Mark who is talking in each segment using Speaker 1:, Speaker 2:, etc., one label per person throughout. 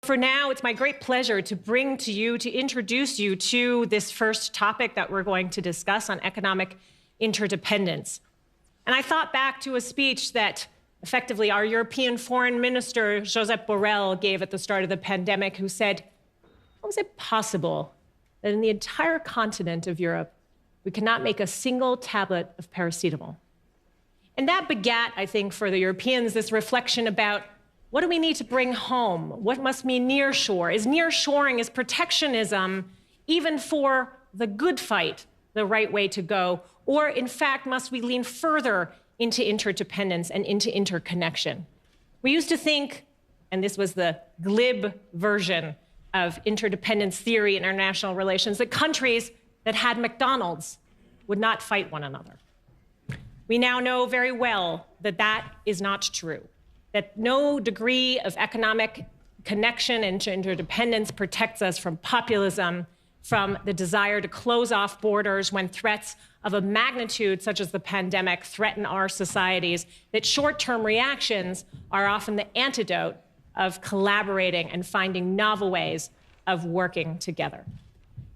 Speaker 1: for now, it's my great pleasure to bring to you, to introduce you to this first topic that we're going to discuss on economic interdependence. And I thought back to a speech that effectively our European Foreign Minister, Josep Borrell, gave at the start of the pandemic, who said, how is it possible that in the entire continent of Europe, we cannot make a single tablet of paracetamol? And that begat, I think, for the Europeans, this reflection about what do we need to bring home? What must be nearshore? Is nearshoring, is protectionism, even for the good fight, the right way to go? Or, in fact, must we lean further into interdependence and into interconnection? We used to think, and this was the glib version of interdependence theory in international relations, that countries that had McDonald's would not fight one another. We now know very well that that is not true, that no degree of economic connection and interdependence protects us from populism, from the desire to close off borders when threats of a magnitude such as the pandemic threaten our societies, that short-term reactions are often the antidote of collaborating and finding novel ways of working together.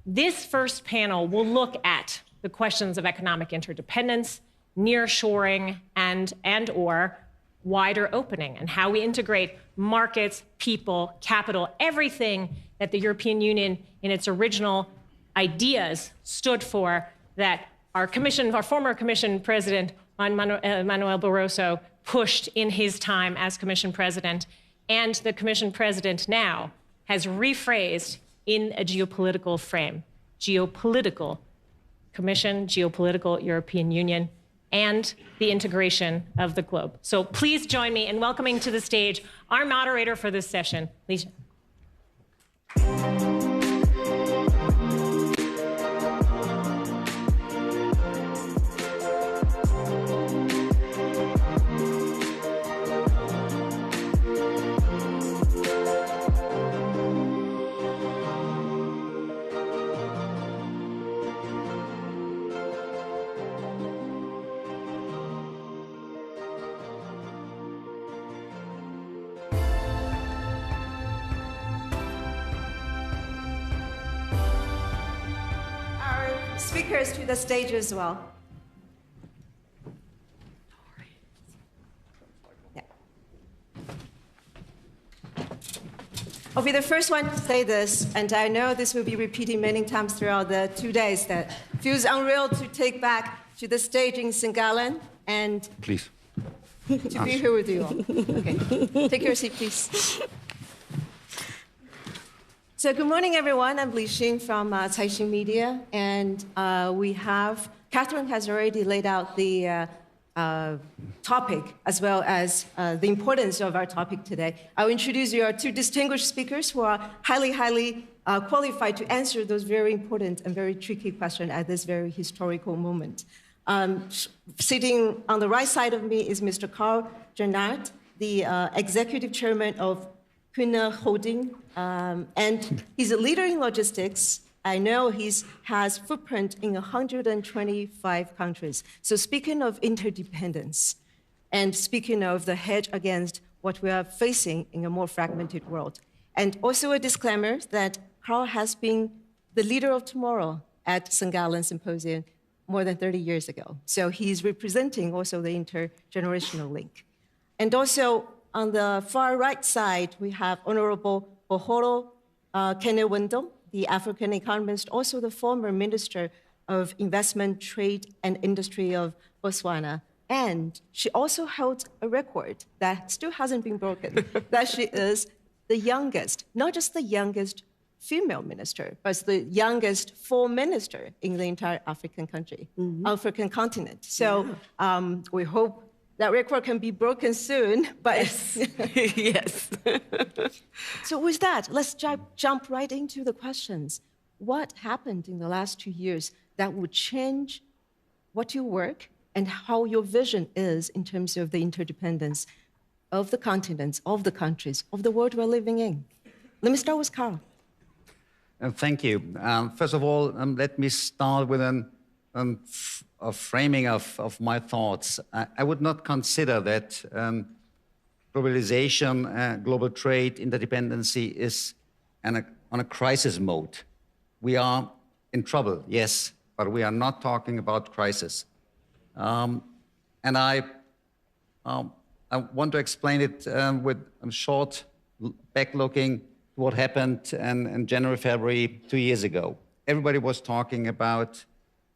Speaker 1: This first panel will look at the questions of economic interdependence, nearshoring, and/or wider opening, and how we integrate markets, people, capital, everything that the European Union in its original ideas stood for, that our former Commission President, Manuel Barroso, pushed in his time as Commission President, and the Commission President now has rephrased in a geopolitical frame. Geopolitical Commission, geopolitical European Union, and the integration of the globe. So please join me in welcoming to the stage our moderator for this session, Lisa.
Speaker 2: Speakers to the stage as well. Yeah. I'll be the first one to say this, and I know this will be repeated many times throughout the 2 days, that feels unreal to take back to the stage in St. Gallen and
Speaker 3: please
Speaker 2: to be here with you all. Okay, take your seat, please. So good morning, everyone. I'm Li Xin from Caixin Media, and Catherine has already laid out the topic as well as the importance of our topic today. I'll introduce you our two distinguished speakers who are highly qualified to answer those very important and very tricky questions at this very historical moment. Sitting on the right side of me is Mr. Karl Gernhardt, the executive chairman of Kuehne Holding, and he's a leader in logistics. I know he has footprint in 125 countries. So speaking of interdependence, and speaking of the hedge against what we are facing in a more fragmented world, and also a disclaimer that Karl has been the leader of tomorrow at St. Gallen Symposium more than 30 years ago. So he's representing also the intergenerational link. And also, on the far right side, we have Honorable Boholo Kene-Wendom, the African economist, also the former Minister of Investment, Trade, and Industry of Botswana. And she also held a record that still hasn't been broken, that she is the youngest, not just the youngest female minister, but the youngest foreign minister in the entire African country, African continent. So we hope that record can be broken soon, but yes. So with that, let's jump right into the questions. What happened in the last 2 years that would change what you work and how your vision is in terms of the interdependence of the continents, of the countries, of the world we're living in? Let me start with Karl.
Speaker 3: Thank you. First of all, let me start with a framing of my thoughts. I would not consider that globalization, global trade, interdependency is on a crisis mode. We are in trouble, yes, but we are not talking about crisis. And I want to explain it with a short back-looking to what happened in January, February 2 years ago. Everybody was talking about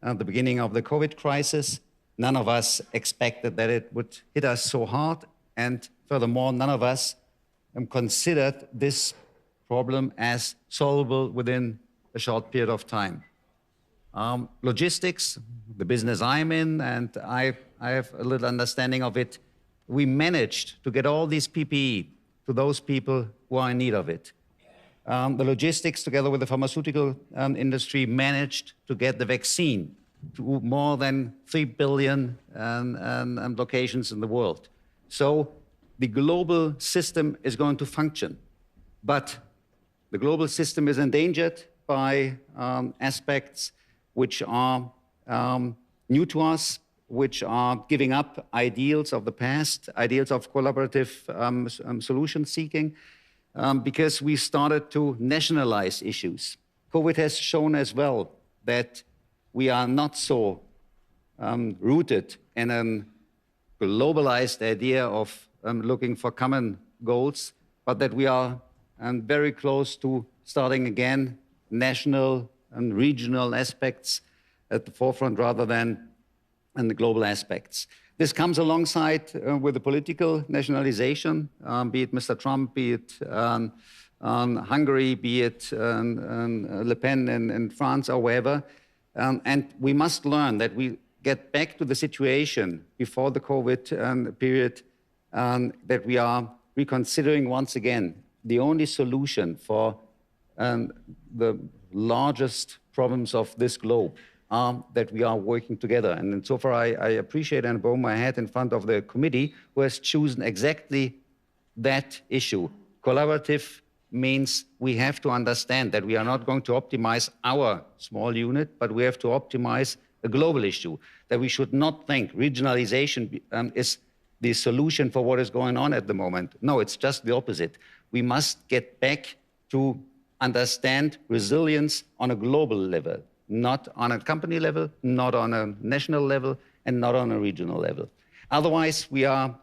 Speaker 3: the beginning of the COVID crisis. None of us expected that it would hit us so hard. And furthermore, none of us considered this problem as solvable within a short period of time. Logistics, the business I'm in, and I have a little understanding of it, we managed to get all these PPE to those people who are in need of it. The logistics, together with the pharmaceutical industry, managed to get the vaccine to more than 3 billion locations in the world. So the global system is going to function, but the global system is endangered by aspects which are new to us, which are giving up ideals of the past, ideals of collaborative solution seeking, because we started to nationalize issues. COVID has shown as well that we are not so rooted in a globalized idea of looking for common goals, but that we are very close to starting again national and regional aspects at the forefront rather than in the global aspects. This comes alongside with the political nationalization, be it Mr. Trump, be it Hungary, be it Le Pen in France or wherever. And we must learn that we get back to the situation before the COVID period, that we are reconsidering once again the only solution for the largest problems of this globe are that we are working together. And so far, I appreciate and bow my head in front of the committee who has chosen exactly that issue. Collaborative means we have to understand that we are not going to optimize our small unit, but we have to optimize a global issue, that we should not think regionalization is the solution for what is going on at the moment. No, it's just the opposite. We must get back to understand resilience on a global level, not on a company level, not on a national level, and not on a regional level. Otherwise, we are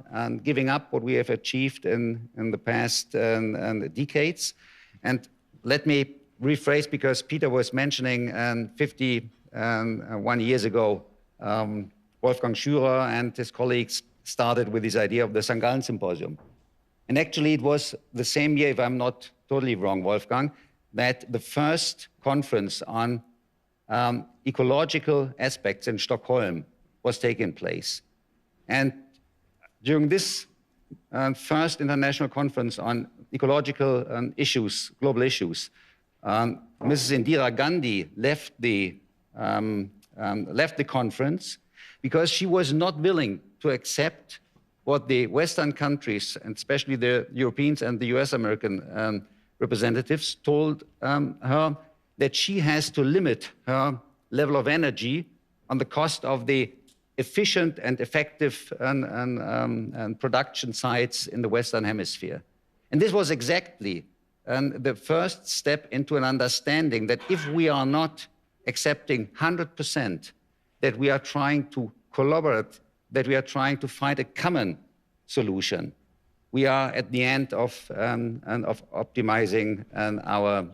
Speaker 3: giving up what we have achieved in the past decades. And let me rephrase, because Peter was mentioning 51 years ago, Wolfgang Schürer and his colleagues started with this idea of the Gallen Symposium. And actually, it was the same year, if I'm not totally wrong, Wolfgang, that the first conference on ecological aspects in Stockholm was taking place. And during this first international conference on ecological issues, global issues, Mrs. Indira Gandhi left the conference because she was not willing to accept what the Western countries, and especially the Europeans and the US American representatives, told her that she has to limit her level of energy on the cost of the efficient and effective and production sites in the Western Hemisphere. And this was exactly the first step into an understanding that if we are not accepting 100% that we are trying to collaborate, that we are trying to find a common solution, we are at the end of optimizing our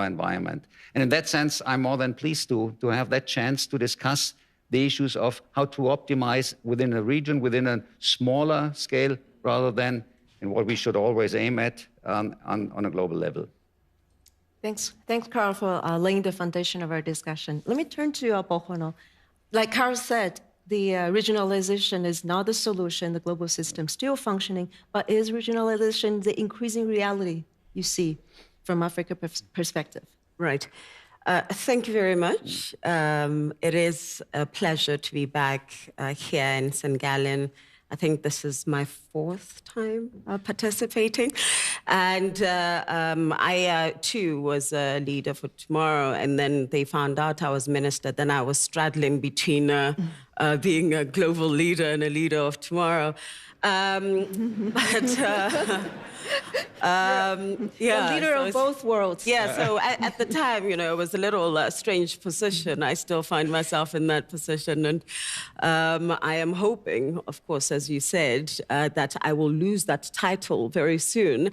Speaker 3: environment. And in that sense, I'm more than pleased to have that chance to discuss the issues of how to optimize within a region, within a smaller scale, rather than in what we should always aim at on a global level.
Speaker 2: Thanks, Carl, for laying the foundation of our discussion. Let me turn to Bohono. Like Carl said, the regionalization is not the solution, the global system still functioning, but is regionalization the increasing reality you see from Africa perspective?
Speaker 4: Right. Thank you very much. It is a pleasure to be back here in St. Gallen. I think this is my 4th time participating. And I, too, was a leader for Tomorrow. And then they found out I was minister. Then I was straddling between being a global leader and a leader of tomorrow. Yeah,
Speaker 2: the leader of both worlds.
Speaker 4: Yeah, so at the time, it was a little strange position. I still find myself in that position. And I am hoping, of course, as you said, that I will lose that title very soon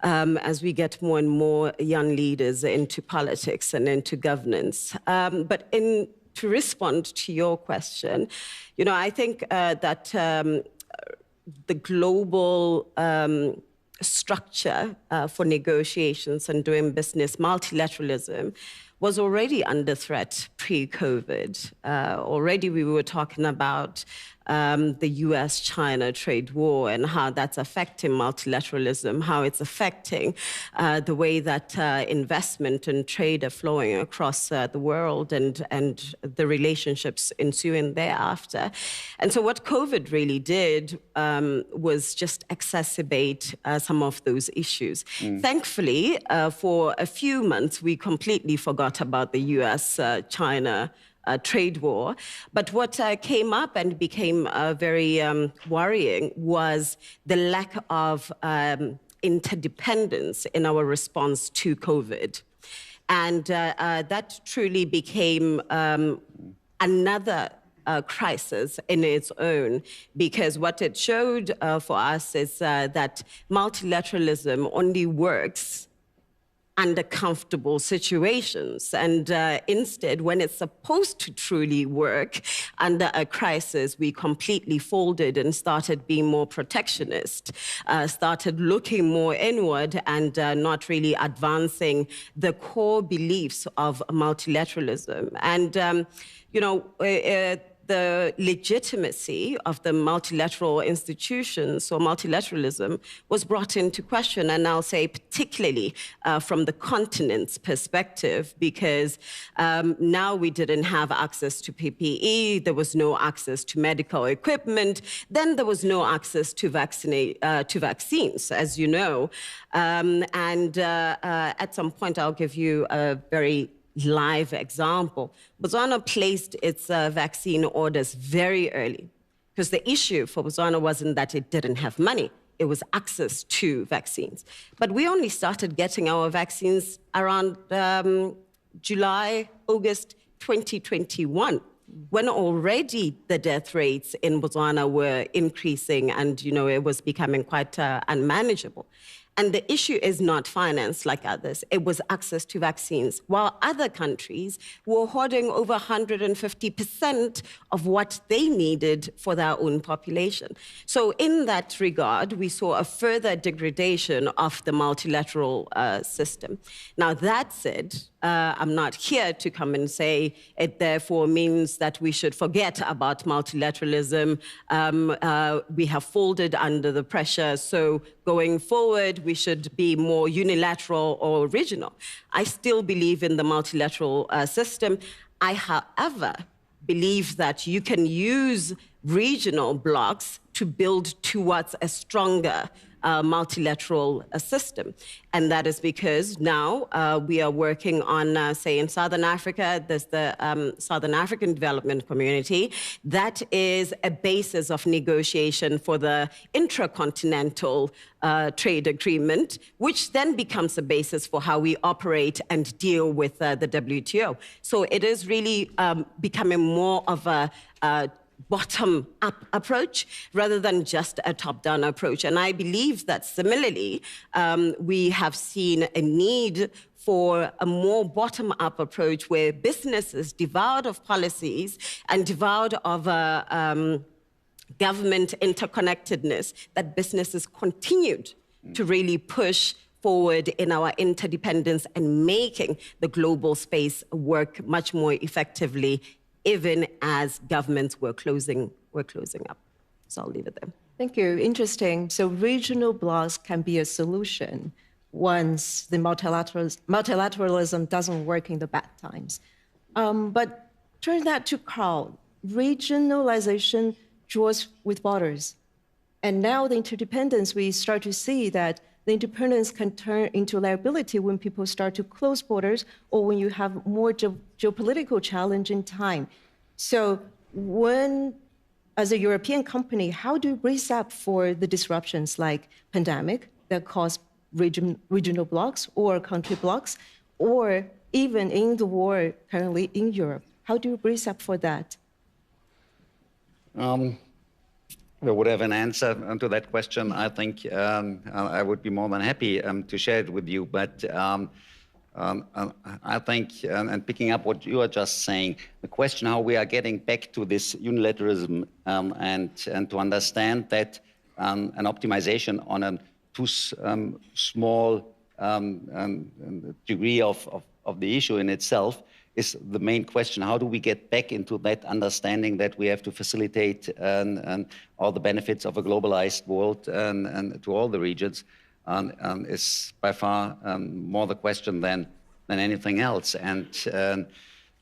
Speaker 4: as we get more and more young leaders into politics and into governance. But to respond to your question, I think that the global structure for negotiations and doing business, multilateralism, was already under threat pre-COVID. Already we were talking about the US-China trade war and how that's affecting multilateralism, how it's affecting the way that investment and trade are flowing across the world and the relationships ensuing thereafter. And so what COVID really did was just exacerbate some of those issues. Thankfully, for a few months, we completely forgot about the US-China trade war. But what came up and became very worrying was the lack of interdependence in our response to COVID. And that truly became another crisis in its own, because what it showed for us is that multilateralism only works under comfortable situations. And instead, when it's supposed to truly work under a crisis, we completely folded and started being more protectionist, started looking more inward and not really advancing the core beliefs of multilateralism. And, the legitimacy of the multilateral institutions or multilateralism was brought into question, and I'll say particularly from the continent's perspective, because now we didn't have access to PPE, there was no access to medical equipment, then there was no access to vaccines, as you know. At some point, I'll give you a very live example. Botswana placed its vaccine orders very early, because the issue for Botswana wasn't that it didn't have money, it was access to vaccines. But we only started getting our vaccines around July, August 2021, when already the death rates in Botswana were increasing and, it was becoming quite unmanageable. And the issue is not finance like others. It was access to vaccines. While other countries were hoarding over 150% of what they needed for their own population. So in that regard, we saw a further degradation of the multilateral system. Now, that said, I'm not here to come and say it therefore means that we should forget about multilateralism. We have folded under the pressure, so going forward, we should be more unilateral or regional. I still believe in the multilateral system. I, however, believe that you can use regional blocs to build towards a stronger multilateral system. And that is because now we are working on, say, in Southern Africa, there's the Southern African Development Community. That is a basis of negotiation for the intracontinental trade agreement, which then becomes a basis for how we operate and deal with the WTO. So it is really becoming more of a bottom-up approach rather than just a top-down approach. And I believe that similarly, we have seen a need for a more bottom-up approach where businesses devoured of policies and devoured of government interconnectedness, that businesses continued to really push forward in our interdependence and making the global space work much more effectively, even as governments were closing up. So I'll leave it there.
Speaker 2: Thank you. Interesting. So regional blocs can be a solution once the multilateralism doesn't work in the bad times. But turn that to Carl. Regionalization draws with borders. And now the interdependence, we start to see that the independence can turn into liability when people start to close borders or when you have more geopolitical challenge in time. So as a European company, how do you brace up for the disruptions like pandemic that cause regional blocks or country blocks, or even in the war currently in Europe? How do you brace up for that?
Speaker 3: I would have an answer to that question. I think I would be more than happy to share it with you. But I think, and picking up what you are just saying, the question how we are getting back to this unilateralism and to understand that an optimization on a too small degree of the issue in itself is the main question. How do we get back into that understanding that we have to facilitate all the benefits of a globalized world and to all the regions is by far more the question than anything else. And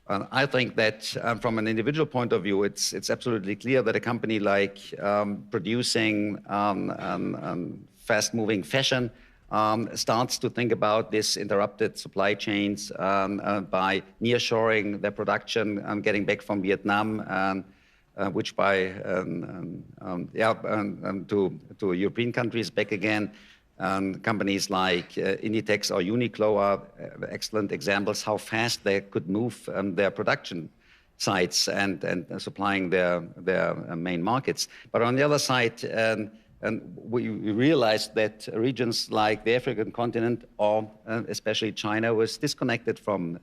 Speaker 3: I think that from an individual point of view, it's absolutely clear that a company like producing fast-moving fashion starts to think about this interrupted supply chains by nearshoring their production and getting back from Vietnam, which by to European countries back again. Companies like Inditex or Uniqlo are excellent examples how fast they could move their production sites and supplying their main markets. But on the other side, and we realized that regions like the African continent or especially China was disconnected from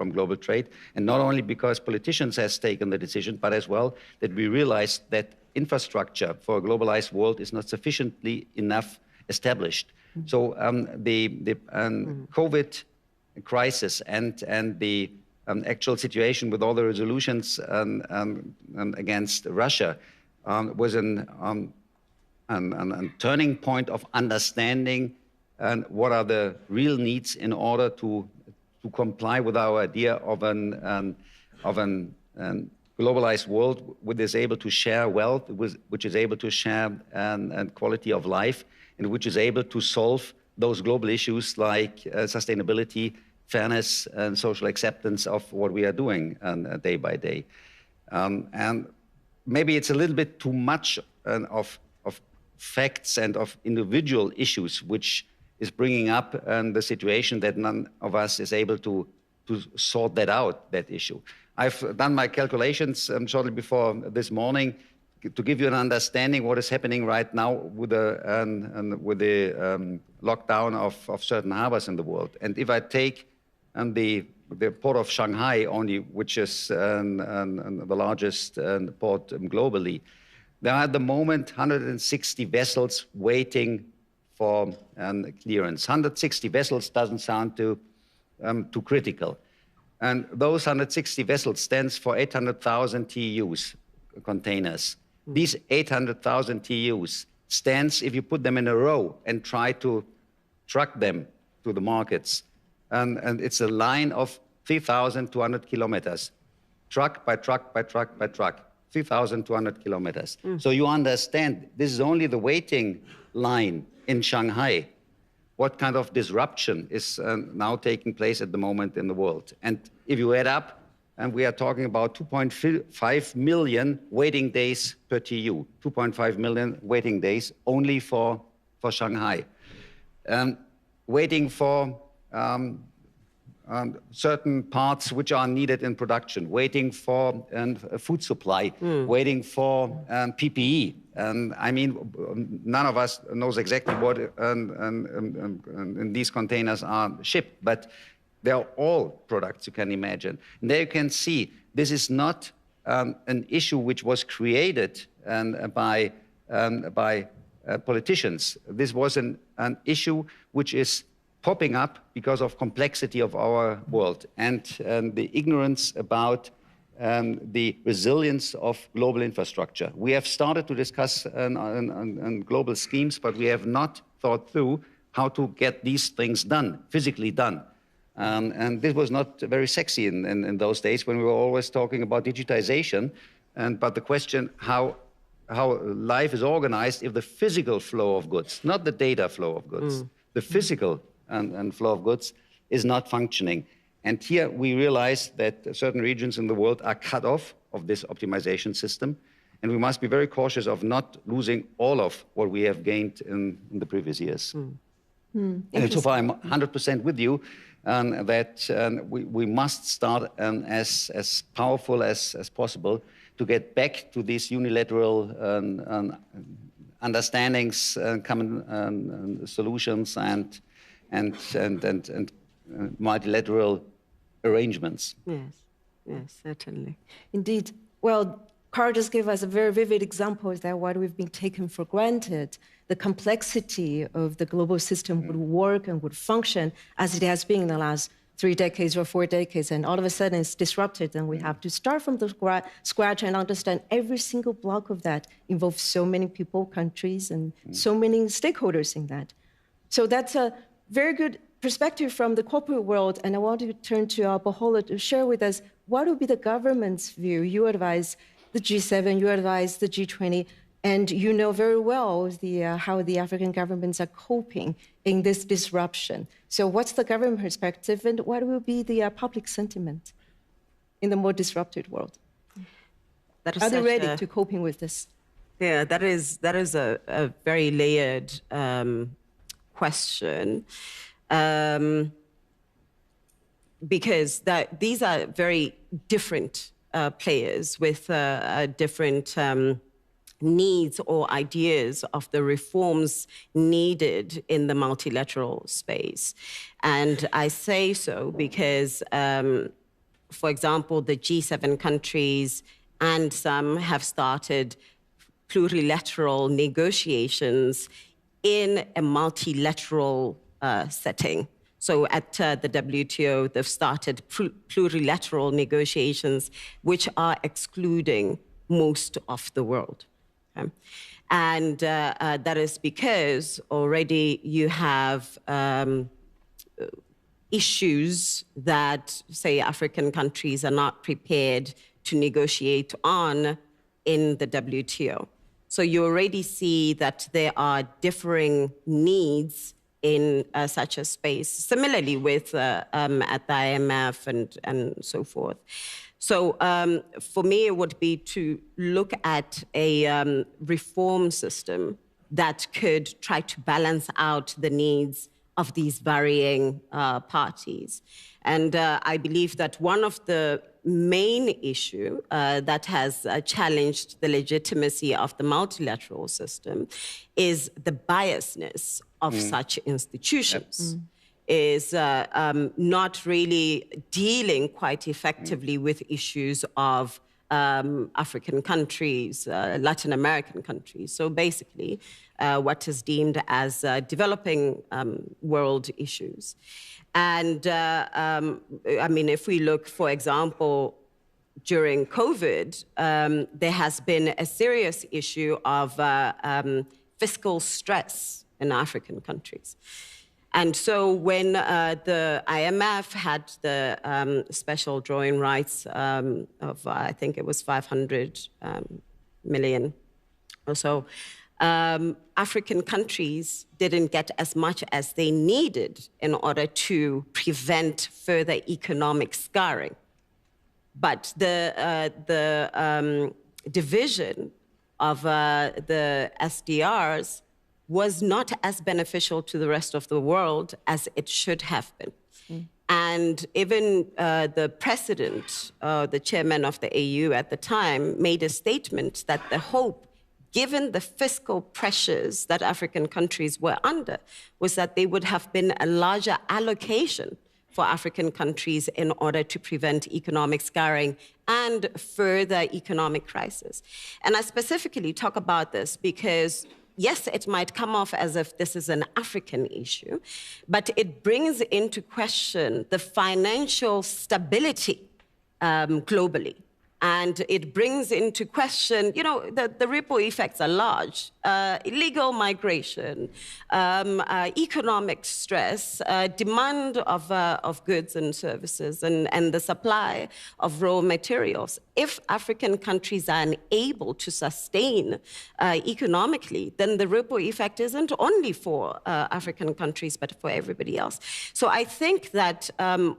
Speaker 3: global trade. And not only because politicians has taken the decision, but as well that we realized that infrastructure for a globalized world is not sufficiently enough established. So the COVID crisis and the actual situation with all the resolutions against Russia was a turning point of understanding what are the real needs in order to comply with our idea of an globalized world which is able to share wealth, which is able to share quality of life, and which is able to solve those global issues like sustainability, fairness, and social acceptance of what we are doing day by day. And maybe it's a little bit too much of facts and of individual issues, which is bringing up the situation that none of us is able to sort that out, that issue. I've done my calculations shortly before this morning to give you an understanding what is happening right now with the lockdown of certain harbors in the world. And if I take the port of Shanghai only, which is the largest port globally, there are at the moment 160 vessels waiting for clearance. 160 vessels doesn't sound too critical. And those 160 vessels stands for 800,000 TEUs, containers. These 800,000 TEUs stands, if you put them in a row and try to truck them to the markets, and it's a line of 3,200 kilometers, truck by truck by truck by truck, 3,200 kilometers. So you understand, this is only the waiting line in Shanghai. What kind of disruption is now taking place at the moment in the world? And if you add up, and we are talking about 2.5 million waiting days per TEU, 2.5 million waiting days only for Shanghai. Waiting for certain parts which are needed in production, waiting for food supply, waiting for PPE. I mean, none of us knows exactly what in these containers are shipped, but they are all products you can imagine. And there you can see this is not an issue which was created by politicians. This was an issue which is popping up because of complexity of our world and the ignorance about the resilience of global infrastructure. We have started to discuss on global schemes, but we have not thought through how to get these things done, physically done. And this was not very sexy in those days when we were always talking about digitization. But the question how life is organized if the physical flow of goods, not the data flow of goods, the physical and flow of goods is not functioning. And here we realize that certain regions in the world are cut off of this optimization system. And we must be very cautious of not losing all of what we have gained in the previous years. And so far, I'm 100% with you that we must start as powerful as possible to get back to these unilateral understandings, common solutions, and multilateral arrangements.
Speaker 4: Yes, certainly.
Speaker 2: Indeed. Well, Carl just gave us a very vivid example of that what we've been taken for granted, the complexity of the global system would work and would function as it has been in the last 3 decades or 4 decades, and all of a sudden it's disrupted, and we have to start from the scratch and understand every single block of that involves so many people, countries, and so many stakeholders in that. So that's a very good perspective from the corporate world, and I want to turn to Bahola to share with us what would be the government's view. You advise the G7, you advise the G20, and you know very well how the African governments are coping in this disruption. So what's the government perspective, and what will be the public sentiment in the more disrupted world? Are they ready to coping with this?
Speaker 4: Yeah, that is a very layered question, because these are very different players with different needs or ideas of the reforms needed in the multilateral space. And I say so because, for example, the G7 countries and some have started plurilateral negotiations in a multilateral setting. So at the WTO, they've started plurilateral negotiations, which are excluding most of the world. Okay? And that is because already you have issues that, say, African countries are not prepared to negotiate on in the WTO. So you already see that there are differing needs in such a space, similarly with at the IMF and so forth. So for me, it would be to look at a reform system that could try to balance out the needs of these varying parties. And I believe that one of the main issue that has challenged the legitimacy of the multilateral system is the biasness of such institutions. Is not really dealing quite effectively with issues of African countries, Latin American countries. So basically, what is deemed as developing world issues. And I mean, if we look, for example, during COVID, there has been a serious issue of fiscal stress in African countries. And so when the IMF had the special drawing rights of, I think it was 500 million or so, African countries didn't get as much as they needed in order to prevent further economic scarring. But the division of the SDRs was not as beneficial to the rest of the world as it should have been. And even the president, the chairman of the AU at the time, made a statement that the hope, given the fiscal pressures that African countries were under, was that there would have been a larger allocation for African countries in order to prevent economic scarring and further economic crisis. And I specifically talk about this because yes, it might come off as if this is an African issue, but it brings into question the financial stability globally. And it brings into question, you know, the ripple effects are large. Illegal migration, economic stress, demand of goods and services, and the supply of raw materials. if African countries are unable to sustain economically, then the ripple effect isn't only for African countries, but for everybody else. So I think that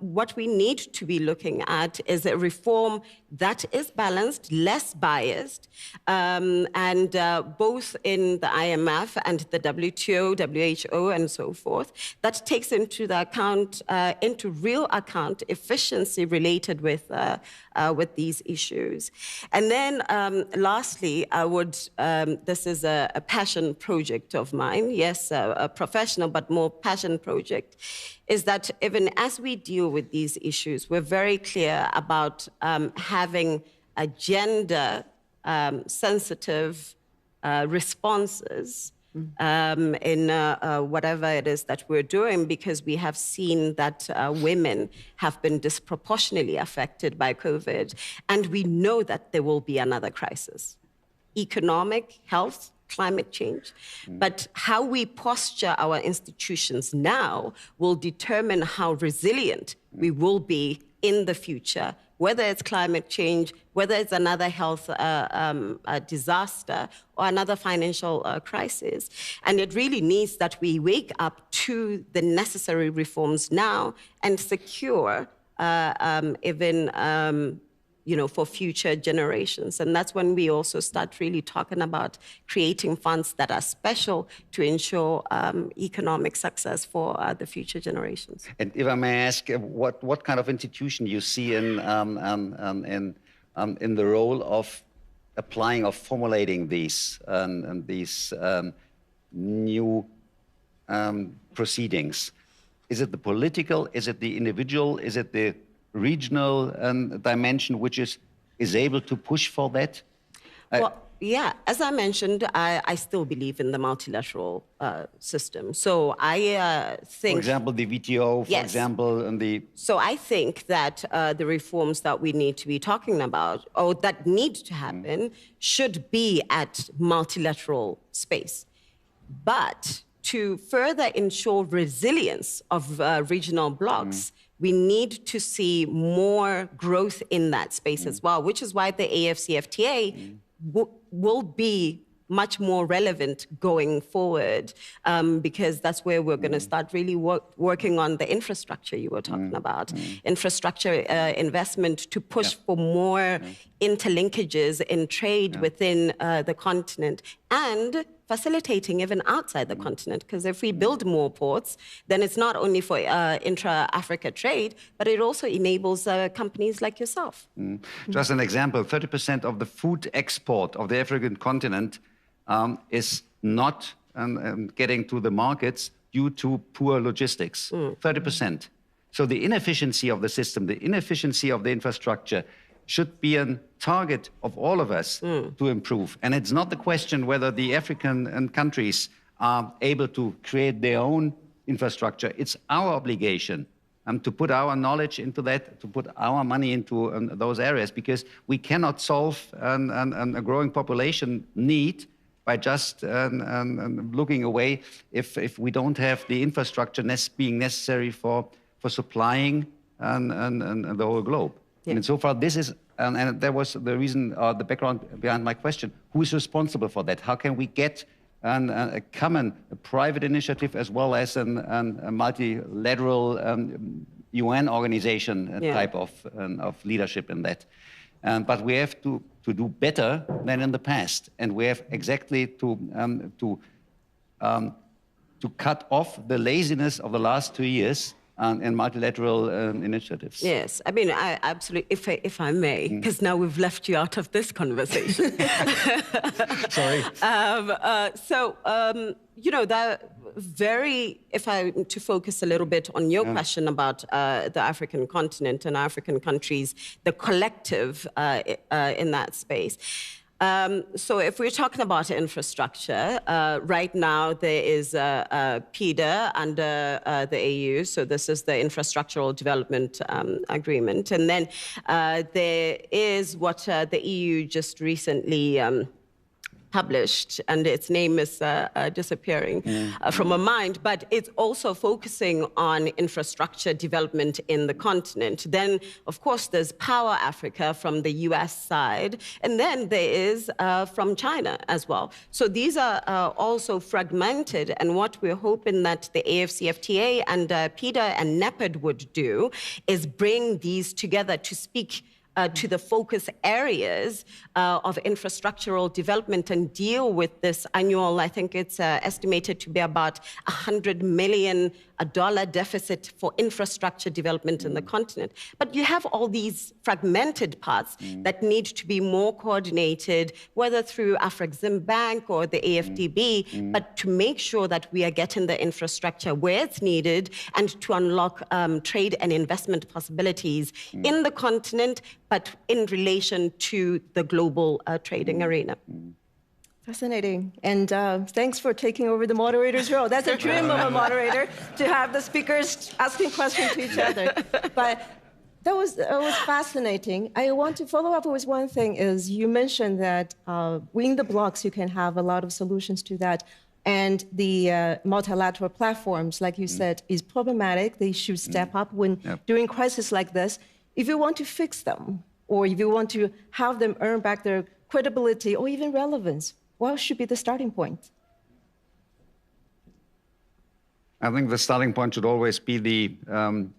Speaker 4: what we need to be looking at is a reform that is balanced, less biased, and both in the IMF and the WTO, WHO, and so forth, that takes into real account efficiency related with these issues. And then lastly, I would, this is a passion project of mine, yes, a professional but more passion project, is that even as we deal with these issues, we're very clear about having a gender sensitive responses in whatever it is that we're doing, because we have seen that women have been disproportionately affected by COVID, and we know that there will be another crisis. Economic, health, climate change. But how we posture our institutions now will determine how resilient we will be in the future, whether it's climate change, whether it's another health disaster or another financial crisis. And it really needs that we wake up to the necessary reforms now and secure even for future generations. And that's when we also start really talking about creating funds that are special to ensure economic success for the future generations.
Speaker 3: And if I may ask, what kind of institution you see in the role of applying or formulating these new proceedings? Is it the political? Is it the individual? Is it the regional dimension which is able to push for that?
Speaker 4: Well, yeah, as I mentioned, I still believe in the multilateral system. So I think...
Speaker 3: For example, the WTO, for example, and the...
Speaker 4: So I think that the reforms that we need to be talking about, or that need to happen, should be at multilateral space. But to further ensure resilience of regional blocs, we need to see more growth in that space as well, which is why the AFCFTA will be much more relevant going forward, because that's where we're going to start really working on the infrastructure you were talking about, infrastructure investment to push for more interlinkages in trade within the continent, and facilitating even outside the continent. Because if we build more ports, then it's not only for intra-Africa trade, but it also enables companies like yourself.
Speaker 3: Just an example, 30% of the food export of the African continent is not getting to the markets due to poor logistics, 30%. So the inefficiency of the system, the inefficiency of the infrastructure should be a target of all of us to improve. And it's not the question whether the African countries are able to create their own infrastructure. It's our obligation to put our knowledge into that, to put our money into those areas, because we cannot solve a growing population need by just looking away if we don't have the infrastructure being necessary for supplying the whole globe. Yeah. And so far, this is, and that was the reason, the background behind my question. Who is responsible for that? How can we get a common private initiative as well as a multilateral UN organization type of leadership in that? But we have to do better than in the past, and we have exactly to cut off the laziness of the last 2 years and multilateral initiatives.
Speaker 4: Yes, I mean, I absolutely, if I may, because now we've left you out of this conversation.
Speaker 3: Sorry.
Speaker 4: You know, that to focus a little bit on your question about the African continent and African countries, the collective in that space. So if we're talking about infrastructure, right now there is a PIDA under the AU, so this is the Infrastructural Development Agreement. And then there is what the EU just recently published, and its name is disappearing from my mind, but it's also focusing on infrastructure development in the continent. Then, of course, there's Power Africa from the US side, and then there is from China as well. So these are also fragmented, and what we're hoping that the AFCFTA and PIDA and NEPID would do is bring these together to speak to the focus areas of infrastructural development and deal with this annual, I think it's estimated to be about $100 million deficit for infrastructure development in the continent. But you have all these fragmented parts that need to be more coordinated, whether through Afrexim Bank or the AFDB, but to make sure that we are getting the infrastructure where it's needed and to unlock trade and investment possibilities in the continent, but in relation to the global trading arena.
Speaker 2: Fascinating. And thanks for taking over the moderator's role. That's a dream of a moderator, to have the speakers asking questions to each other. But that was fascinating. I want to follow up with one thing. Is you mentioned that within the blocks, you can have a lot of solutions to that. And the multilateral platforms, like you said, is problematic. They should step up when during crises like this. If you want to fix them, or if you want to have them earn back their credibility or even relevance, what should be the starting point?
Speaker 3: I think the starting point should always be and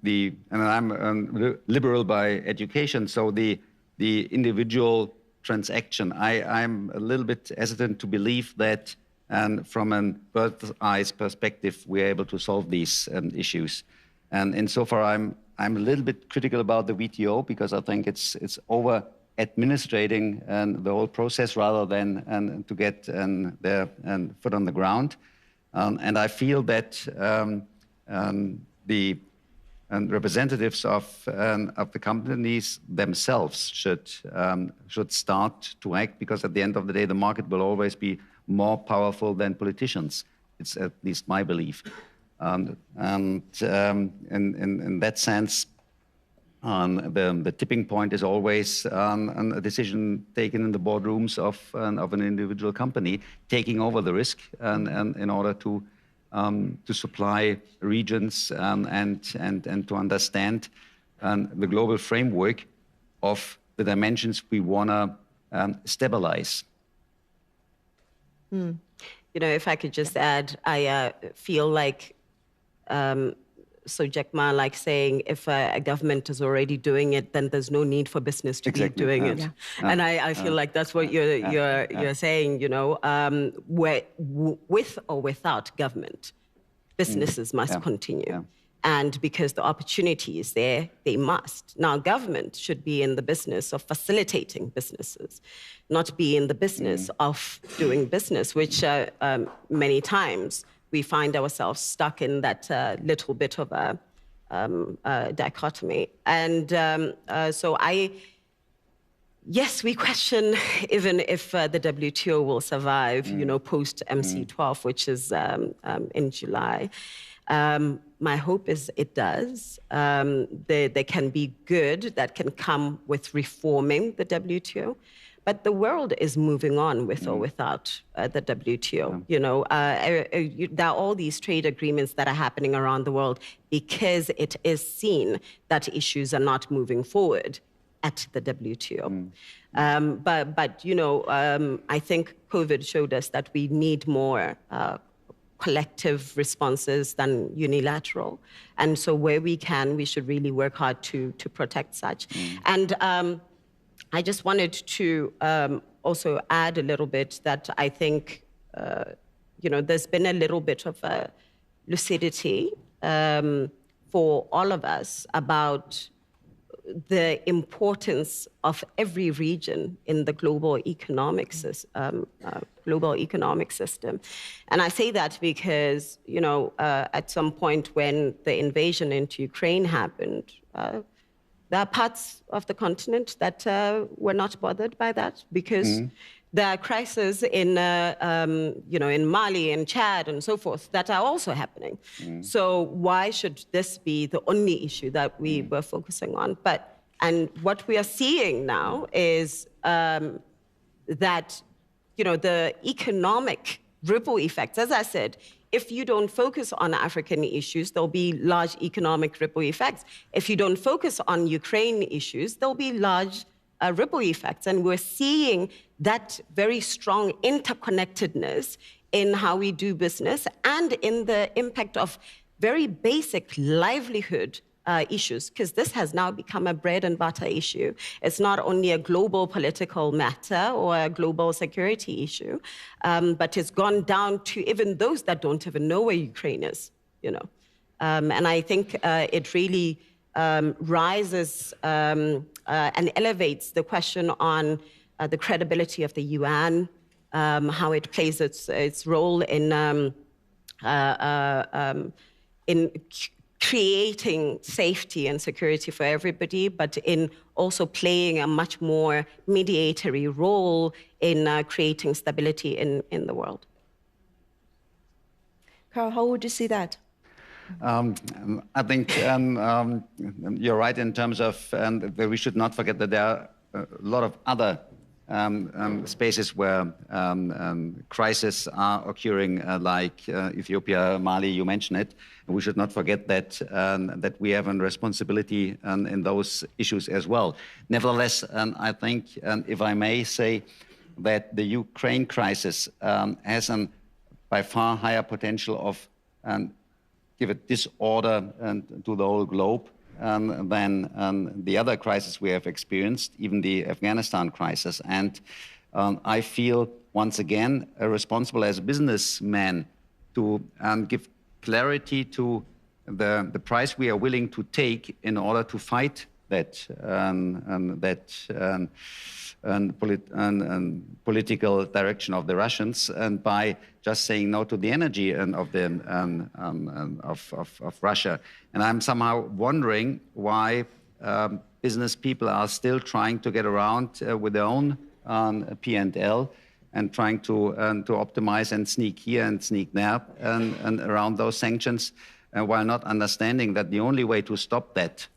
Speaker 3: I'm liberal by education, so the individual transaction. I'm a little bit hesitant to believe that from a bird's eye perspective, we're able to solve these issues. And insofar, I'm a little bit critical about the WTO, because I think it's over administrating the whole process rather than to get their foot on the ground. And I feel that the representatives of the companies themselves should start to act, because at the end of the day, the market will always be more powerful than politicians. It's at least my belief. And in that sense, the tipping point is always a decision taken in the boardrooms of an individual company, taking over the risk and in order to supply regions and to understand the global framework of the dimensions we want to stabilize.
Speaker 4: You know, if I could just add, I feel like so Jack Ma, like saying, if a government is already doing it, then there's no need for business to keep doing it. Yeah. And I feel like that's what you're saying, you know, with or without government, businesses must continue. And because the opportunity is there, they must. Now, government should be in the business of facilitating businesses, not be in the business of doing business, which many times we find ourselves stuck in that little bit of a dichotomy. And so yes, we question even if the WTO will survive, you know, post MC12, which is in July. My hope is it does. There can be good that can come with reforming the WTO. But the world is moving on with or without the WTO. You know, there are all these trade agreements that are happening around the world because it is seen that issues are not moving forward at the WTO. But you know, I think COVID showed us that we need more collective responses than unilateral. And so where we can, we should really work hard to protect such. And I just wanted to also add a little bit that I think, you know, there's been a little bit of a lucidity for all of us about the importance of every region in the global economic system. And I say that because, you know, at some point when the invasion into Ukraine happened, there are parts of the continent that were not bothered by that because there are crises in, you know, in Mali and Chad and so forth that are also happening. So why should this be the only issue that we were focusing on? And what we are seeing now is that the economic ripple effects. As I said, if you don't focus on African issues, there'll be large economic ripple effects. If you don't focus on Ukraine issues, there'll be large ripple effects. And we're seeing that very strong interconnectedness in how we do business and in the impact of very basic livelihood issues, because this has now become a bread and butter issue. It's not only a global political matter or a global security issue, but it's gone down to even those that don't even know where Ukraine is, And I think it really rises and elevates the question on the credibility of the UN, how it plays its role in creating safety and security for everybody, but in also playing a much more mediatory role in creating stability in the world.
Speaker 2: Carl, how would you see that?
Speaker 3: I think you're right in terms of that we should not forget that there are a lot of other spaces where crises are occurring, like Ethiopia, Mali, you mentioned it. We should not forget that that we have a responsibility in those issues as well. Nevertheless, I think, if I may say, that the Ukraine crisis has a by far higher potential of give a disorder to the whole globe than the other crises we have experienced, even the Afghanistan crisis. And I feel, once again, responsible as a businessman to give clarity to the price we are willing to take in order to fight that political direction of the Russians, and by just saying no to the energy of Russia. And I'm somehow wondering why business people are still trying to get around with their own P&L and trying to optimize and sneak here and sneak there and around those sanctions, while not understanding that the only way to stop that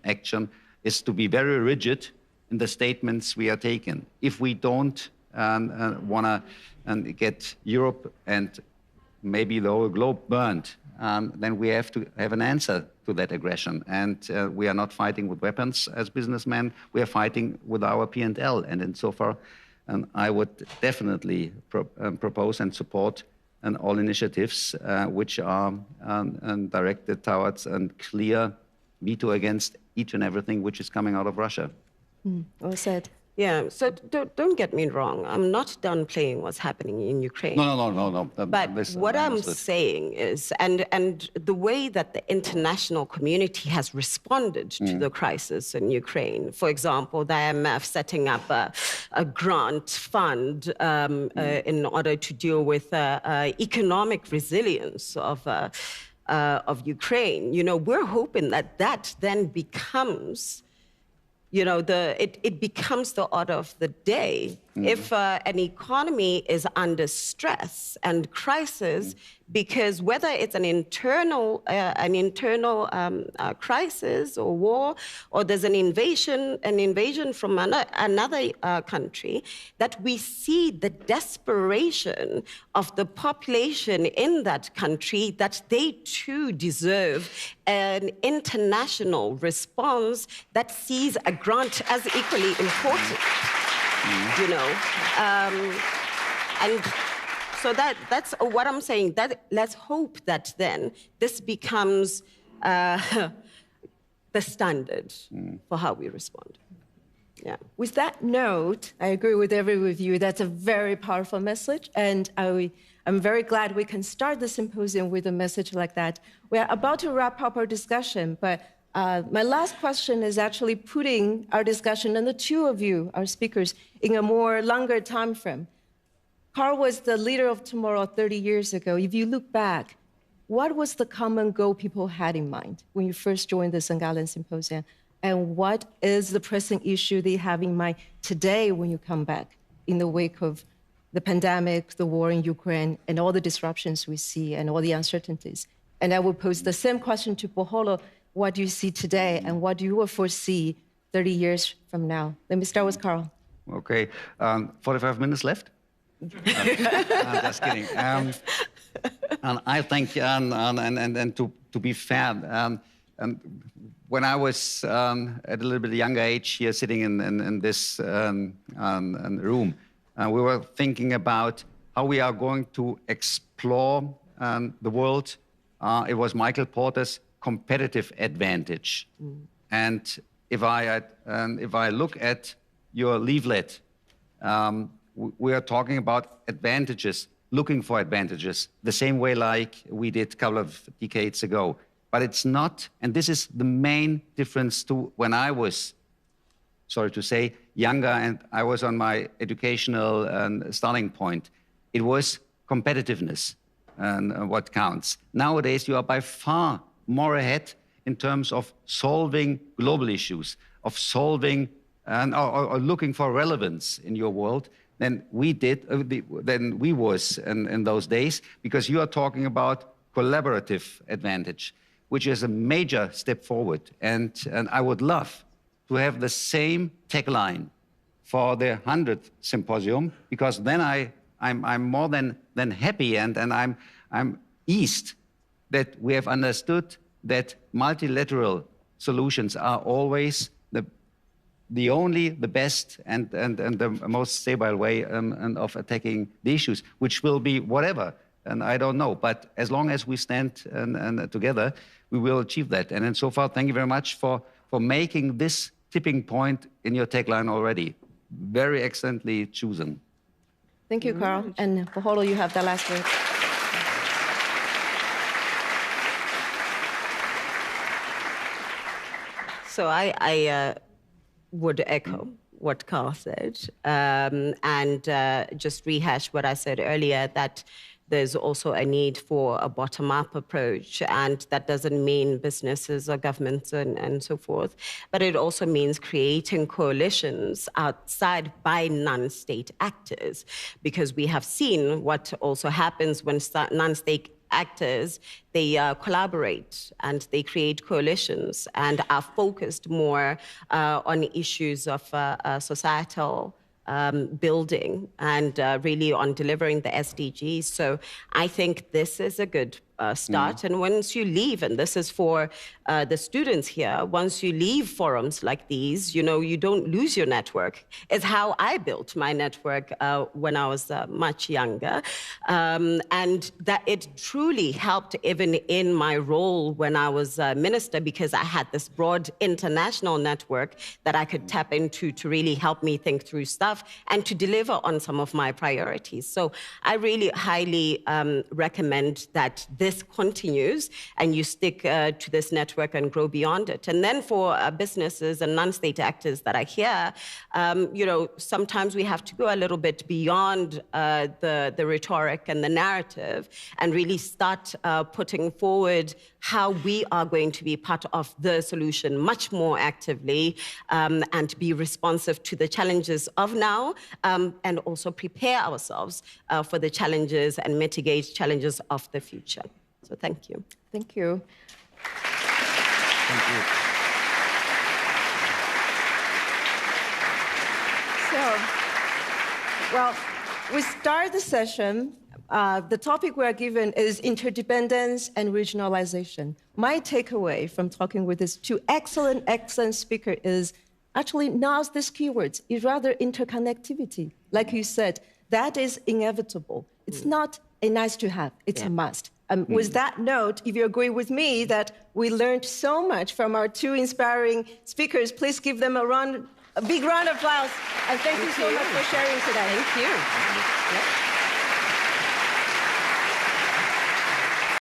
Speaker 3: action is to be very rigid in the statements we are taking. If we don't want to get Europe and maybe the whole globe burned, then we have to have an answer to that aggression. And we are not fighting with weapons as businessmen, we are fighting with our P&L. And insofar, I would definitely propose and support all initiatives which are directed towards a clear veto against each and everything which is coming out of Russia.
Speaker 2: Well said.
Speaker 4: Yeah, so don't get me wrong. I'm not downplaying what's happening in Ukraine.
Speaker 3: No.
Speaker 4: But what I'm saying is, and the way that the international community has responded to the crisis in Ukraine, for example, the IMF setting up a grant fund in order to deal with economic resilience of Ukraine, we're hoping that then becomes it becomes the order of the day. If an economy is under stress and crisis, because whether it's an internal crisis or war, or there's an invasion from another country, that we see the desperation of the population in that country, that they too deserve an international response that sees a grant as equally important. And so that's what I'm saying. That let's hope that then this becomes the standard for how we respond. Yeah.
Speaker 2: With that note, I agree with every of you. That's a very powerful message, and I'm very glad we can start the symposium with a message like that. We are about to wrap up our discussion, but my last question is actually putting our discussion and the two of you, our speakers, in a more longer time frame. Carl was the leader of tomorrow 30 years ago. If you look back, what was the common goal people had in mind when you first joined the Gallen Symposium? And what is the pressing issue they have in mind today when you come back in the wake of the pandemic, the war in Ukraine, and all the disruptions we see and all the uncertainties? And I will pose the same question to Poholo. What do you see today, and what do you foresee 30 years from now? Let me start with Carl.
Speaker 3: Okay, 45 minutes left? I'm just kidding. And I think, and to be fair, and when I was at a little bit younger age here, sitting in this room, we were thinking about how we are going to explore the world. It was Michael Porter's competitive advantage. And if I look at your leaflet, we are talking about advantages, looking for advantages, the same way like we did a couple of decades ago. But it's not, and this is the main difference to when I was, sorry to say, younger and I was on my educational starting point. It was competitiveness and what counts. Nowadays, you are by far more ahead in terms of solving global issues, of solving or looking for relevance in your world than we did, than we was in those days, because you are talking about collaborative advantage, which is a major step forward. And I would love to have the same tagline for the 100th symposium, because then I'm more than happy and I'm eased that we have understood that multilateral solutions are always the only, the best, and the most stable way of attacking the issues, which will be whatever, and I don't know. But as long as we stand together, we will achieve that. And so far, thank you very much for making this tipping point in your tagline already. Very excellently chosen.
Speaker 2: Thank you, Carl. And Poholo, you have the last word.
Speaker 4: So I would echo what Carl said and just rehash what I said earlier, that there's also a need for a bottom-up approach, and that doesn't mean businesses or governments and so forth, but it also means creating coalitions outside by non-state actors, because we have seen what also happens when non-state actors, they collaborate and they create coalitions and are focused more on issues of societal building and really on delivering the SDGs. So I think this is a good start. And once you leave, and this is for the students here, once you leave forums like these, you don't lose your network. It's how I built my network when I was much younger. And that it truly helped even in my role when I was minister, because I had this broad international network that I could tap into to really help me think through stuff and to deliver on some of my priorities. So I really highly recommend that this continues and you stick to this network and grow beyond it. And then for businesses and non-state actors that are here, sometimes we have to go a little bit beyond the rhetoric and the narrative and really start putting forward how we are going to be part of the solution much more actively and be responsive to the challenges of now and also prepare ourselves for the challenges and mitigate challenges of the future. So thank you.
Speaker 2: Thank you.
Speaker 3: Thank you.
Speaker 2: So, well, we start the session. The topic we are given is interdependence and regionalization. My takeaway from talking with these two excellent speakers is actually not these keywords, it's rather interconnectivity. Like you said, that is inevitable. It's not a nice to have, it's a must. With that note, if you agree with me that we learned so much from our two inspiring speakers, please give them a big round of applause. And thank you so much for sharing today.
Speaker 4: Thank you. Yep.